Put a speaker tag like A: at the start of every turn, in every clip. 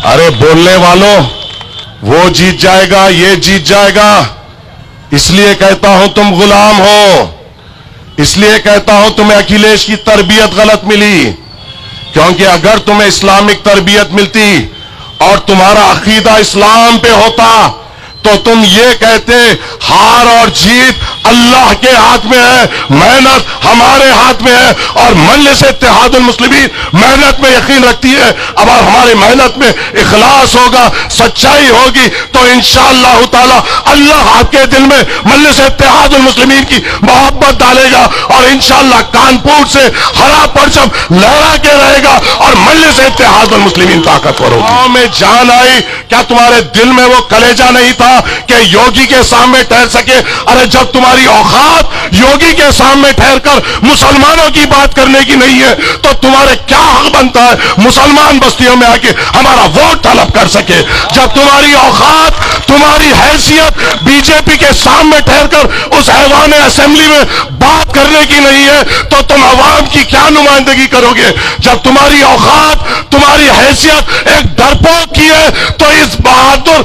A: ارے بولنے والوں، وہ جیت جائے گا، یہ جیت جائے گا، اس لیے کہتا ہوں تم غلام ہو، اس لیے کہتا ہوں تمہیں اکھلیش کی تربیت غلط ملی، کیونکہ اگر تمہیں اسلامک تربیت ملتی اور تمہارا عقیدہ اسلام پہ ہوتا تو تم یہ کہتے ہار اور جیت اللہ کے ہاتھ میں ہے، محنت ہمارے ہاتھ میں ہے، اور مجلس اتحاد المسلمین محنت میں یقین رکھتی ہے۔ اب ہماری محنت میں اخلاص ہوگا، سچائی ہوگی تو انشاءاللہ تعالی اللہ آپ کے دل میں مجلس اتحاد المسلمین کی محبت ڈالے گا، اور انشاءاللہ کانپور سے ہرا پرچم لہرا کے رہے گا اور مجلس اتحاد المسلمین طاقتور ہوگی۔ گاؤں میں جان آئی، کیا تمہارے دل میں وہ کلیجہ نہیں تھا کہ یوگی کے سامنے ٹھہر سکے؟ ارے جب تمہاری اوقات یوگی کے سامنے ٹھہر کر مسلمانوں کی بات کرنے کی نہیں ہے تو تمہارے کیا حق بنتا ہے مسلمان بستیوں میں آ کے ہمارا ووٹ طلب کر سکے؟ جب تمہاری اوقات، تمہاری حیثیت بی جے پی کے سامنے ٹھہر کر اس ایوان اسمبلی میں بات کرنے کی نہیں ہے تو تم عوام کی کیا نمائندگی کرو گے؟ جب تمہاری اوقات، تمہاری حیثیت ایک ڈرپوک کی ہے تو اس بہادر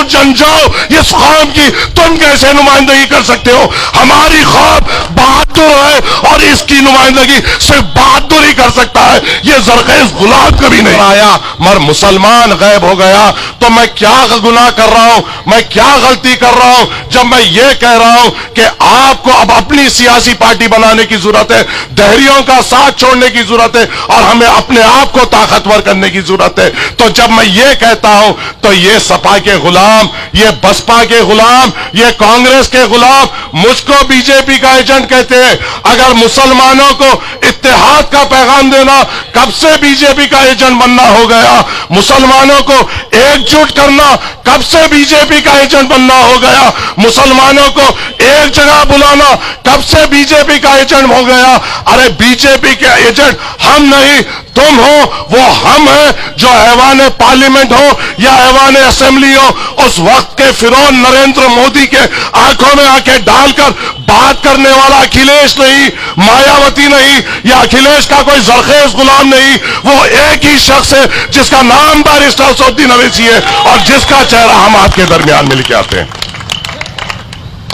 A: جنجاؤ اس قوم کی تم کیسے نمائندگی کر سکتے ہو؟ ہماری قوم بہادر ہے اور اس کی نمائندگی صرف بہادر ہی کر سکتا ہے، یہ زرخیز غلام کبھی نہیں آیا۔ مگر مسلمان غائب ہو گیا تو میں کیا گناہ کر رہا ہوں، میں کیا غلطی کر رہا ہوں جب میں یہ کہہ رہا ہوں کہ آپ کو اب اپنی سیاسی پارٹی بنانے کی ضرورت ہے، دہریوں کا ساتھ چھوڑنے کی ضرورت ہے اور ہمیں اپنے آپ کو طاقتور کرنے کی ضرورت ہے۔ تو جب میں یہ کہتا ہوں تو یہ سپا کے غلام، یہ بسپا کے غلام، یہ کانگریس کے غلام مجھ کو بی جے پی کا ایجنٹ کہتے ہیں۔ اگر مسلمانوں کو اتحاد کا پیغام دینا کب سے بی جے پی کا ایجنٹ بننا ہو گیا، مسلمانوں کو ایک جٹ کرنا کب سے بی جے پی کا ایجنٹ بننا ہو گیا، مسلمانوں کو ایک جگہ بلانا کب سے بی جے پی کا ایجنٹ ہو گیا؟ ارے بی جے پی کے ایجنٹ ہم نہیں تم ہو، وہ ہم ہیں جو ایوان پارلیمنٹ ہو یا ایوان اسمبلی ہو، اس وقت کے فرعون نریندر مودی کے آنکھوں میں آنکھیں ڈال کر بات کرنے والا اکھلیش نہیں، مایاوتی نہیں، یا اکھلیش کا کوئی زرخیز غلام نہیں، وہ ایک ہی شخص ہے جس کا نام بارسٹر اسدالدین اویسی ہے اور جس کا چہرہ ہم آپ کے درمیان میں لے کے آتے ہیں۔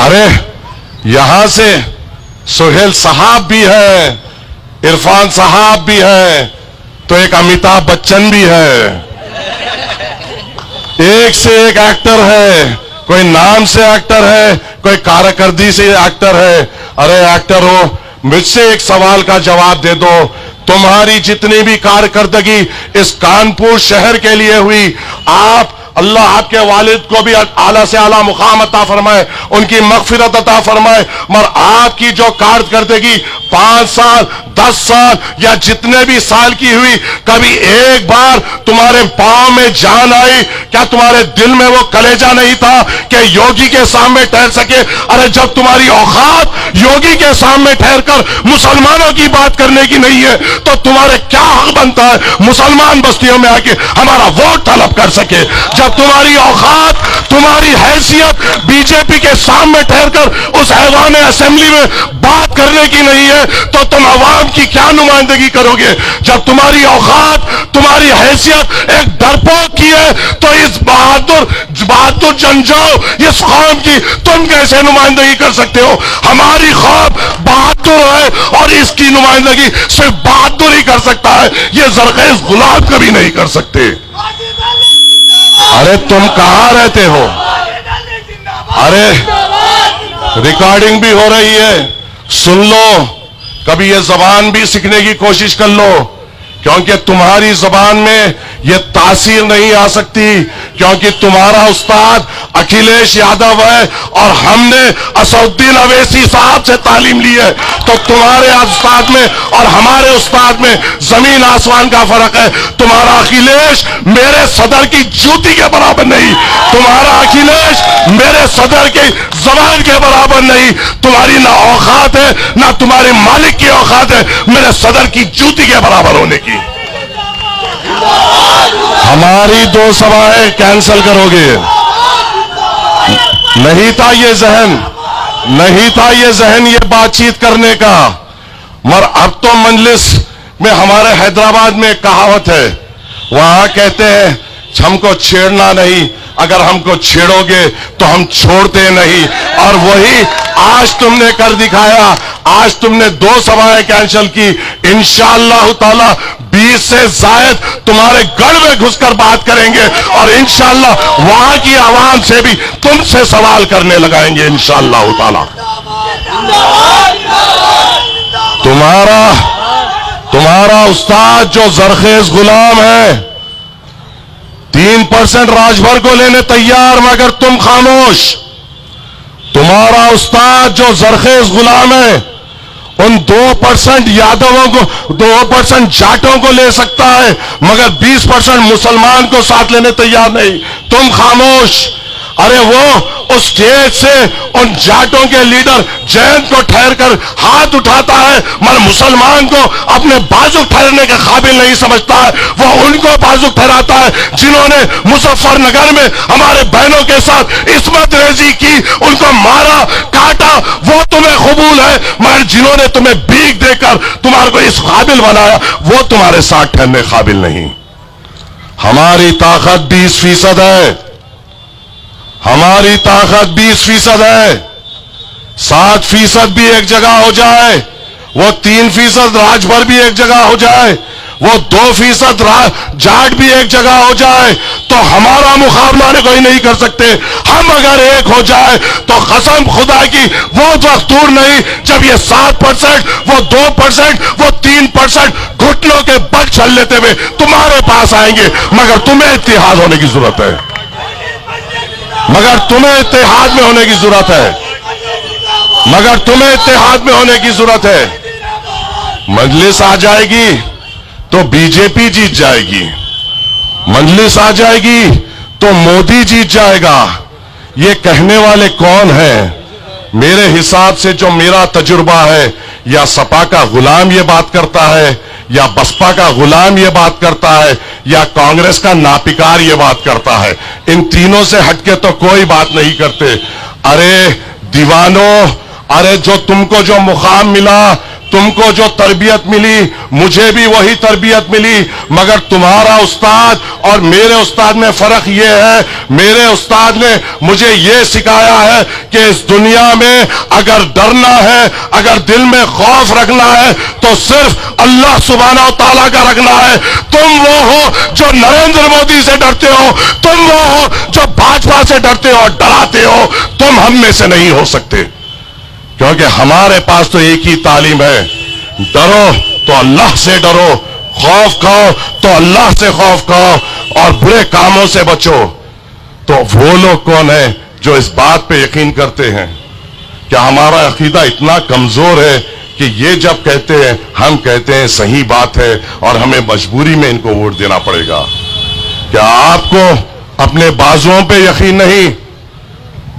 A: ارے یہاں سے سہیل صاحب بھی ہے، عرفان صاحب بھی ہے، تو ایک امیتابھ بچن بھی ہے، ایک سے ایک ایکٹر ہے، کوئی نام سے ایکٹر ہے، کوئی کارکردگی سے ایکٹر ہے۔ ارے ایکٹر ہو، مجھ سے ایک سوال کا جواب دے دو، تمہاری جتنی بھی کارکردگی اس کانپور شہر کے لیے ہوئی، آپ اللہ آپ کے والد کو بھی اعلیٰ سے اعلیٰ مقام عطا فرمائے، ان کی مغفرت عطا فرمائے، مگر آپ کی جو کارکردگی 5 سال 10 سال یا جتنے بھی سال کی ہوئی، کبھی ایک بار تمہارے پاؤں میں جان آئی؟ کیا تمہارے دل میں وہ کلیجہ نہیں تھا کہ یوگی کے سامنے ٹھہر سکے؟ ارے جب تمہاری اوقات یوگی کے سامنے ٹھہر کر مسلمانوں کی بات کرنے کی نہیں ہے تو تمہارے کیا حق بنتا ہے مسلمان بستیوں میں آ کے ہمارا ووٹ طلب کر سکے؟ جب تمہاری اوقات، تمہاری حیثیت بی جے پی کے سامنے ٹھہر کر اس ایوان اسمبلی میں بات کرنے کی نہیں ہے تو تم عوام کی کیا نمائندگی کرو گے؟ جب تمہاری اوقات، تمہاری حیثیت ایک ڈرپوک کی ہے تو اس بہادر جنجاؤ اس قوم کی تم کیسے نمائندگی کر سکتے ہو؟ ہماری قوم بہادر ہے اور اس کی نمائندگی صرف بہادر ہی کر سکتا ہے، یہ زرخیز غلام کبھی نہیں کر سکتے۔ ارے تم کہاں رہتے ہو؟ ارے ریکارڈنگ بھی ہو رہی ہے، سن لو، کبھی یہ زبان بھی سیکھنے کی کوشش کر لو، کیونکہ تمہاری زبان میں یہ تاثیر نہیں آ سکتی، کیونکہ تمہارا استاد اکھلیش یادو ہے اور ہم نے اسدالدین اویسی صاحب سے تعلیم لی ہے، تو تمہارے استاد میں اور ہمارے استاد میں زمین آسمان کا فرق ہے۔ تمہارا اکھلیش میرے صدر کی جوتی کے برابر نہیں، تمہارا اکھلیش میرے صدر کی زبان کے برابر نہیں، تمہاری نہ اوقات ہے نہ تمہارے مالک کی اوقات ہے میرے صدر کی جوتی کے برابر ہونے کی۔ ہماری 2 سبھائیں کینسل کرو گے؟ نہیں تھا یہ ذہن، نہیں تھا یہ ذہن یہ بات چیت کرنے کا، مگر اب تو مجلس میں ہمارے حیدرآباد میں ایک کہاوت ہے، وہاں کہتے ہیں ہم کو چھیڑنا نہیں، اگر ہم کو چھیڑو گے تو ہم چھوڑتے نہیں. اور وہی آج تم نے کر دکھایا. آج تم نے 2 سبھائیں کینسل کی. انشاءاللہ تعالی 20 سے زائد تمہارے گڑھ میں گھس کر بات کریں گے اور انشاءاللہ وہاں کی عوام سے بھی تم سے سوال کرنے لگائیں گے انشاءاللہ تعالی. تمہارا استاد جو زرخیز غلام ہے 3% راج بھر کو لینے تیار مگر تم خاموش. تمہارا استاد جو زرخیز غلام ہے ان 2% یادووں کو 2% جاٹوں کو لے سکتا ہے مگر 20% مسلمان کو ساتھ لینے تیار نہیں. تم خاموش. ارے وہ اس اسٹیج سے ان جاٹوں کے لیڈر جینت کو ٹھہر کر ہاتھ اٹھاتا ہے مگر مسلمان کو اپنے بازو ٹھہرنے کے قابل نہیں سمجھتا ہے. وہ ان کو بازو ٹھہراتا ہے جنہوں نے مظفر نگر میں ہمارے بہنوں کے ساتھ عصمت ریزی کی، ان کو مارا کاٹا. وہ تمہیں قبول ہے مگر جنہوں نے تمہیں بھیک دے کر تمہارے کو اس قابل بنایا وہ تمہارے ساتھ ٹھہرنے قابل نہیں. ہماری طاقت 20% ہے. ہماری طاقت 20% ہے. 7% بھی ایک جگہ ہو جائے، وہ 3% راج بھر بھی ایک جگہ ہو جائے، وہ 2% جاٹ بھی ایک جگہ ہو جائے تو ہمارا مقابلہ کوئی نہیں کر سکتے. ہم اگر ایک ہو جائے تو قسم خدا کی وہ وقت دور نہیں جب یہ 7%، وہ 2%، وہ 3% گھٹنوں کے بل چل لیتے ہوئے تمہارے پاس آئیں گے. مگر تمہیں اتحاد ہونے کی ضرورت ہے. مگر تمہیں اتحاد میں ہونے کی ضرورت ہے. مگر تمہیں اتحاد میں ہونے کی ضرورت ہے. مجلس آ جائے گی تو بی جے پی جیت جائے گی. مجلس آ جائے گی تو مودی جیت جائے گا. یہ کہنے والے کون ہیں؟ میرے حساب سے جو میرا تجربہ ہے، یا سپا کا غلام یہ بات کرتا ہے، یا بسپا کا غلام یہ بات کرتا ہے، یا کانگریس کا ناپکار یہ بات کرتا ہے. ان تینوں سے ہٹ کے تو کوئی بات نہیں کرتے. ارے دیوانوں، ارے جو تم کو جو مقام ملا، تم کو جو تربیت ملی، مجھے بھی وہی تربیت ملی. مگر تمہارا استاد اور میرے استاد میں فرق یہ ہے، میرے استاد نے مجھے یہ سکھایا ہے کہ اس دنیا میں اگر ڈرنا ہے، اگر دل میں خوف رکھنا ہے تو صرف اللہ سبحانہ و تعالیٰ کا رکھنا ہے. تم وہ ہو جو نریندر مودی سے ڈرتے ہو، تم وہ ہو جو بھاجپا سے ڈرتے ہو اور ڈراتے ہو. تم ہم میں سے نہیں ہو سکتے کیونکہ ہمارے پاس تو ایک ہی تعلیم ہے. ڈرو تو اللہ سے ڈرو، خوف کھاؤ تو اللہ سے خوف کھاؤ اور برے کاموں سے بچو. تو وہ لوگ کون ہیں جو اس بات پہ یقین کرتے ہیں؟ کیا ہمارا عقیدہ اتنا کمزور ہے کہ یہ جب کہتے ہیں ہم کہتے ہیں صحیح بات ہے اور ہمیں مجبوری میں ان کو ووٹ دینا پڑے گا؟ کیا آپ کو اپنے بازوؤں پہ یقین نہیں؟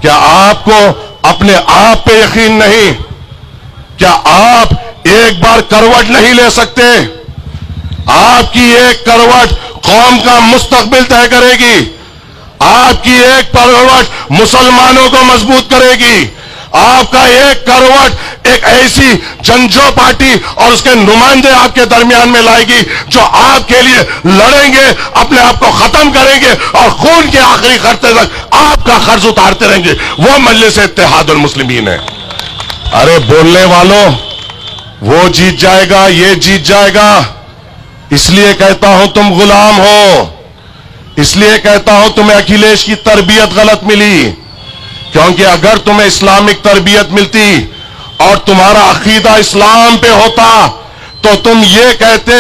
A: کیا آپ کو اپنے آپ پہ یقین نہیں؟ کیا آپ ایک بار کروٹ نہیں لے سکتے؟ آپ کی ایک کروٹ قوم کا مستقبل طے کرے گی. آپ کی ایک کروٹ مسلمانوں کو مضبوط کرے گی. آپ کا ایک کروٹ ایک ایسی جنجو پارٹی اور اس کے نمائندے آپ کے درمیان میں لائے گی جو آپ کے لیے لڑیں گے، اپنے آپ کو ختم کریں گے اور خون کے آخری خرچے تک آپ کا قرض اتارتے رہیں گے. وہ مجلس اتحاد المسلمین ہے. ارے بولنے والوں، وہ جیت جائے گا، یہ جیت جائے گا. اس لیے کہتا ہوں تم غلام ہو. اس لیے کہتا ہوں تمہیں اکھلیش کی تربیت غلط ملی. کیونکہ اگر تمہیں اسلامک تربیت ملتی اور تمہارا عقیدہ اسلام پہ ہوتا تو تم یہ کہتے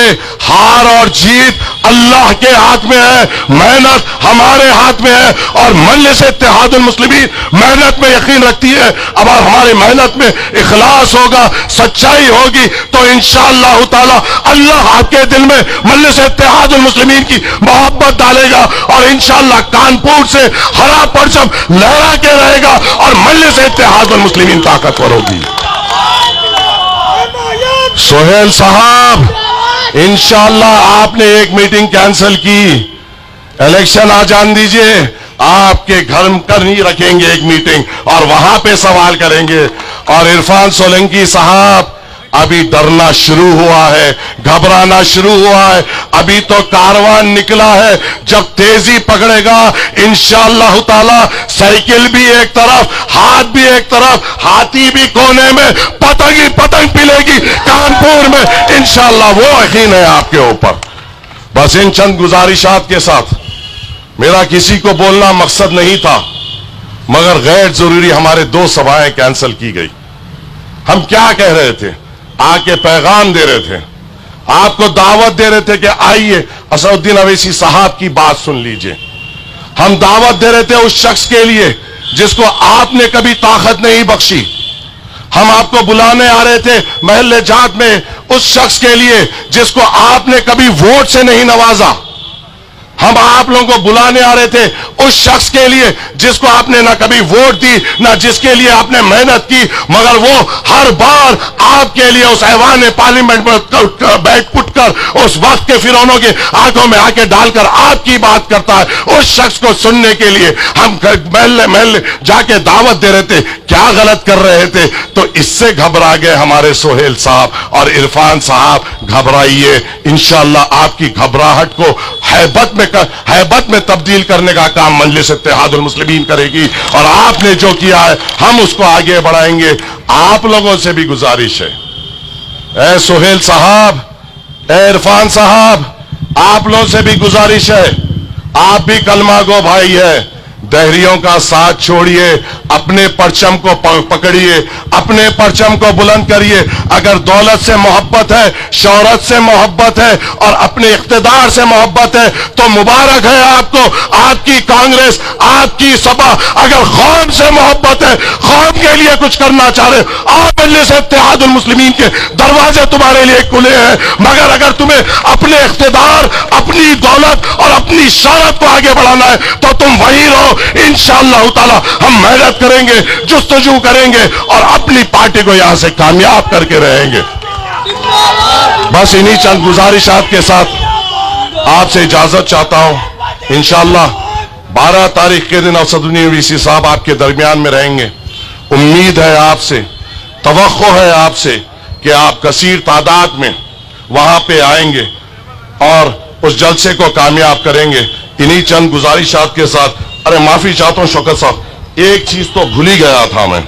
A: ہار اور جیت اللہ کے ہاتھ میں ہے، محنت ہمارے ہاتھ میں ہے. اور مجلس اتحاد المسلمین محنت میں یقین رکھتی ہے. اب ہماری محنت میں اخلاص ہوگا، سچائی ہوگی تو انشاءاللہ تعالی اللہ آپ کے دل میں مجلس اتحاد المسلمین کی محبت ڈالے گا اور انشاءاللہ کانپور سے ہرا پرچم لہرا کے رہے گا اور مجلس اتحاد المسلمین طاقتور ہوگی. سہیل صاحب، انشاءاللہ آپ نے ایک میٹنگ کینسل کی، الیکشن آ جان دیجئے، آپ کے گھر کرنی رکھیں گے ایک میٹنگ اور وہاں پہ سوال کریں گے. اور عرفان سولنکی صاحب، ابھی ڈرنا شروع ہوا ہے, گھبرانا شروع ہوا ہے. ابھی تو کاروان نکلا ہے, جب تیزی پکڑے گا انشاءاللہ تعالی سائیکل بھی ایک طرف, ہاتھ بھی ایک طرف, ہاتھی بھی کونے میں, پتنگ ہی پتنگ پلے گی کانپور میں انشاءاللہ. وہ یقین ہے آپ کے اوپر. بس ان چند گزارشات کے ساتھ میرا کسی کو بولنا مقصد نہیں تھا, مگر غیر ضروری ہمارے 2 سبھائیں کینسل کی گئی. ہم کیا کہہ رہے تھے؟ آ کے پیغام دے رہے تھے, آپ کو دعوت دے رہے تھے کہ آئیے اسد الدین اویسی صاحب کی بات سن لیجئے. ہم دعوت دے رہے تھے اس شخص کے لیے جس کو آپ نے کبھی طاقت نہیں بخشی. ہم آپ کو بلانے آ رہے تھے محلے جات میں اس شخص کے لیے جس کو آپ نے کبھی ووٹ سے نہیں نوازا. ہم آپ لوگوں کو بلانے آ رہے تھے اس شخص کے لیے جس کو آپ نے نہ کبھی ووٹ دی, نہ جس کے لیے آپ نے محنت کی, مگر وہ ہر بار آپ کے لیے اس ایوان پارلیمنٹ میں بیٹھ اٹھ کر اس وقت کے فرعونوں کی آنکھوں میں آ کے ڈال کر آپ کی بات کرتا ہے. اس شخص کو سننے کے لیے ہم محلے محلے جا کے دعوت دے رہے تھے. کیا غلط کر رہے تھے؟ تو اس سے گھبرا گئے ہمارے سہیل صاحب اور عرفان صاحب. گھبرائیے, انشاءاللہ آپ کی گھبراہٹ کو حیبت میں تبدیل کرنے کا کام مجلس اتحاد المسلمین کرے گی, اور آپ نے جو کیا ہے ہم اس کو آگے بڑھائیں گے. آپ لوگوں سے بھی گزارش ہے, اے سہیل صاحب, اے عرفان صاحب, آپ لوگوں سے بھی گزارش ہے, آپ بھی کلمہ گو بھائی ہے, دہریوں کا ساتھ چھوڑیے, اپنے پرچم کو پکڑیے, اپنے پرچم کو بلند کریے. اگر دولت سے محبت ہے, شہرت سے محبت ہے اور اپنے اقتدار سے محبت ہے تو مبارک ہے آپ کو. آپ کی کانگریس, آپ کی سبا. اگر قوم سے محبت ہے, قوم کے لیے کچھ کرنا چاہ رہے, آپ مجلس اتحاد المسلمین کے دروازے تمہارے لیے کھلے ہیں. مگر اگر تمہیں اپنے اقتدار, اپنی دولت اور اپنی شہرت کو آگے بڑھانا ہے تو تم وہی رہو. انشاءاللہ تعالی ہم محنت کریں گے, جستجو کریں گے اور اپنی پارٹی کو یہاں سے کامیاب کر کے رہیں گے. بس انہی چند گزارشات کے ساتھ آپ سے اجازت چاہتا ہوں. انشاءاللہ 12 تاریخ کے دن اسد الدین اویسی صاحب آپ کے درمیان میں رہیں گے. امید ہے آپ سے, توقع ہے آپ سے کہ آپ کثیر تعداد میں وہاں پہ آئیں گے اور اس جلسے کو کامیاب کریں گے. انہی چند گزارشات کے ساتھ, ارے معافی چاہتا ہوں شوکت صاحب, ایک چیز تو بھول ہی گیا تھا میں,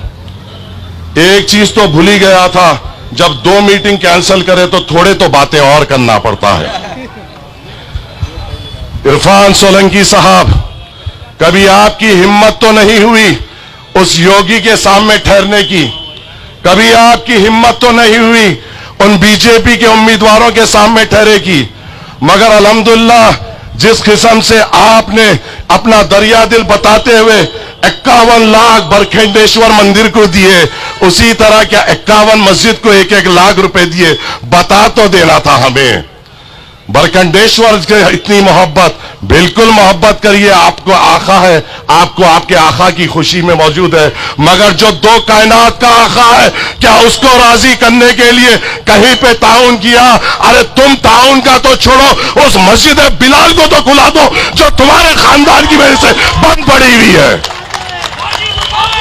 A: ایک چیز تو بھول ہی گیا تھا. جب 2 میٹنگ کینسل کرے تو تھوڑے تو باتیں اور کرنا پڑتا ہے. عرفان سولنکی صاحب, کبھی آپ کی ہمت تو نہیں ہوئی اس یوگی کے سامنے ٹھہرنے کی, کبھی آپ کی ہمت تو نہیں ہوئی ان بی جے پی کے امیدواروں کے سامنے ٹھہرے کی, مگر الحمدللہ جس قسم سے آپ نے اپنا دریا دل بتاتے ہوئے 51 لاکھ برکھنڈیشور مندر کو دیے, اسی طرح کیا 51 مسجد کو 1-1 لاکھ روپے دیے. بتا تو دینا تھا ہمیں. برکھنڈیشور کے اتنی محبت, بالکل محبت کریے, آپ کو آقا ہے, آپ کو آپ کے آقا کی خوشی میں موجود ہے, مگر جو 2 کائنات کا آقا ہے کیا اس کو راضی کرنے کے لیے کہیں پہ تعاون کیا؟ ارے تم تعاون کا تو چھوڑو, اس مسجد بلال کو تو کھلا دو جو تمہارے خاندان کی وجہ سے بند پڑی ہوئی ہے.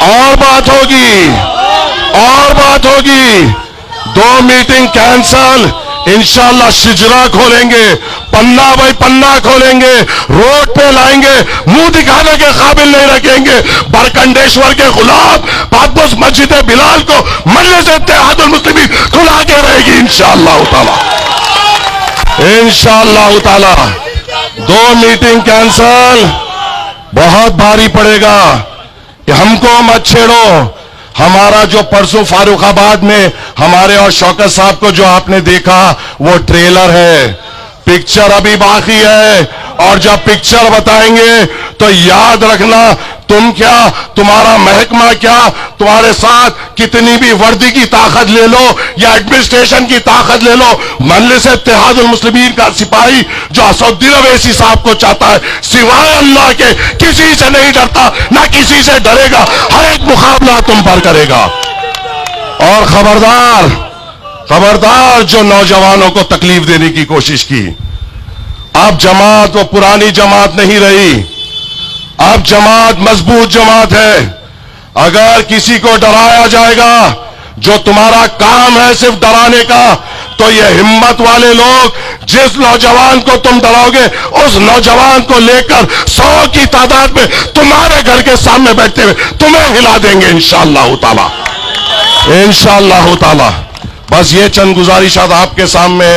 A: اور بات ہوگی, اور بات ہوگی. 2 میٹنگ کینسل, انشاءاللہ شجرا کھولیں گے, پنہ بائی پنہ کھولیں گے, روڈ پہ لائیں گے, منہ دکھانے کے قابل نہیں رکھیں گے. برکنڈیشور کے غلام پاکبوس مسجد بلال کو مجلس اتحاد المسلمین کھلا کے رہے گی انشاءاللہ تعالی. انشاءاللہ تعالی 2 میٹنگ کینسل, بہت بھاری پڑے گا. کہ ہم کو مت چھیڑو. ہمارا جو پرسوں فاروق آباد میں ہمارے اور شوکت صاحب کو جو آپ نے دیکھا وہ ٹریلر ہے, پکچر ابھی باقی ہے. اور جب پکچر بتائیں گے تو یاد رکھنا, تم کیا, تمہارا محکمہ کیا, تمہارے ساتھ کتنی بھی وردی کی طاقت لے لو یا ایڈمنسٹریشن کی طاقت لے لو, مجلس اتحاد المسلمین کا سپاہی جو اسد الدین اویسی صاحب کو چاہتا ہے سوائے اللہ کے کسی سے نہیں ڈرتا, نہ کسی سے ڈرے گا. ہر ایک مقابلہ تم پر کرے گا. اور خبردار, خبردار جو نوجوانوں کو تکلیف دینے کی کوشش کی, اب جماعت وہ پرانی جماعت نہیں رہی, اب جماعت مضبوط جماعت ہے. اگر کسی کو ڈرایا جائے گا جو تمہارا کام ہے صرف ڈرانے کا، تو یہ ہمت والے لوگ جس نوجوان کو تم ڈراؤ گے اس نوجوان کو لے کر 100 کی تعداد میں تمہارے گھر کے سامنے بیٹھتے ہوئے تمہیں ہلا دیں گے انشاءاللہ تعالی، انشاءاللہ تعالی۔ بس یہ چند گزارشات آپ کے سامنے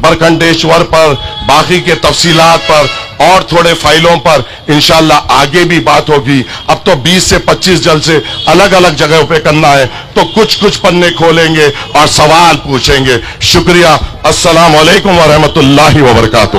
A: برکنڈیشور پر، باقی کے تفصیلات پر اور تھوڑے فائلوں پر انشاءاللہ آگے بھی بات ہوگی۔ اب تو 20 سے 25 جلسے الگ الگ جگہوں پہ کرنا ہے، تو کچھ پنے کھولیں گے اور سوال پوچھیں گے۔ شکریہ، السلام علیکم ورحمۃ اللہ وبرکاتہ۔